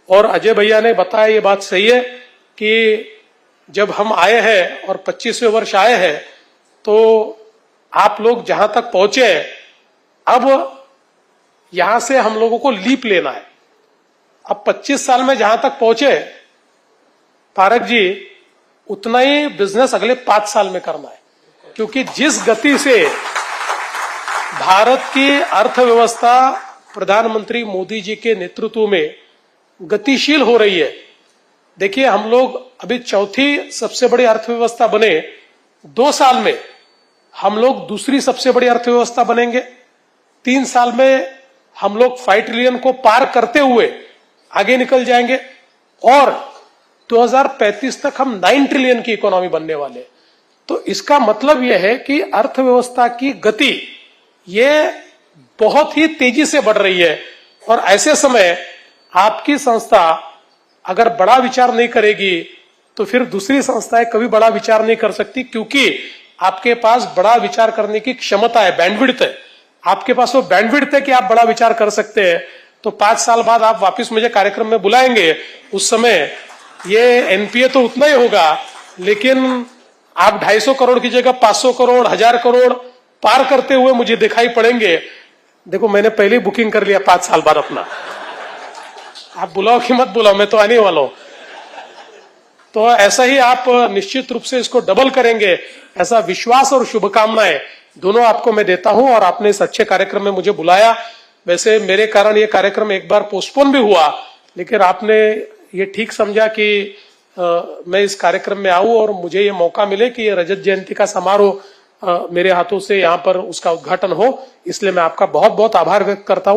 और अजय भैया ने बताया, ये बात सही है कि जब हम आए हैं और 25वें वर्ष आए हैं तो आप लोग जहां तक पहुंचे, अब यहां से हम लोगों को लीप लेना है। अब 25 साल में जहां तक पहुंचे पारक जी, उतना ही बिजनेस अगले 5 साल में करना है, क्योंकि जिस गति से भारत की अर्थव्यवस्था प्रधानमंत्री मोदी जी के नेतृत्व में गतिशील हो रही है। देखिए, हम लोग अभी चौथी सबसे बड़ी अर्थव्यवस्था बने, 2 साल में हम लोग दूसरी सबसे बड़ी अर्थव्यवस्था बनेंगे, 3 साल में हम लोग 5 ट्रिलियन को पार करते हुए आगे निकल जाएंगे और 2035 तक हम 9 ट्रिलियन की इकोनॉमी बनने वाले। तो इसका मतलब यह है कि अर्थव्यवस्था की गति ये बहुत ही तेजी से बढ़ रही है। और ऐसे समय आपकी संस्था अगर बड़ा विचार नहीं करेगी तो फिर दूसरी संस्थाएं कभी बड़ा विचार नहीं कर सकती, क्योंकि आपके पास बड़ा विचार करने की क्षमता है, बैंडविड्थ है। आपके पास वो बैंडविड्थ है कि आप बड़ा विचार कर सकते हैं। तो 5 साल बाद आप वापस मुझे कार्यक्रम में बुलाएंगे, उस समय ये एनपीए तो उतना ही होगा, लेकिन आप 250 करोड़ की जगह 500 करोड़ 1000 करोड़ पार करते हुए मुझे दिखाई पड़ेंगे। देखो, मैंने पहले ही बुकिंग कर लिया 5 साल बाद अपना। आप बुलाओ कि मत बुलाओ, मैं तो आने वाला हूं। तो ऐसा ही आप निश्चित रूप से इसको डबल करेंगे, ऐसा विश्वास और शुभकामनाएं दोनों आपको मैं देता हूं। और आपने इस अच्छे कार्यक्रम में मुझे बुलाया। वैसे मेरे कारण ये कार्यक्रम एक बार पोस्टपोन भी हुआ, लेकिन आपने ये ठीक समझा कि मैं इस कार्यक्रम में आऊं और मुझे ये मौका मिले कि ये रजत जयंती का समारोह मेरे हाथों से यहाँ पर उसका उद्घाटन हो। इसलिए मैं आपका बहुत बहुत आभार व्यक्त करता हूं।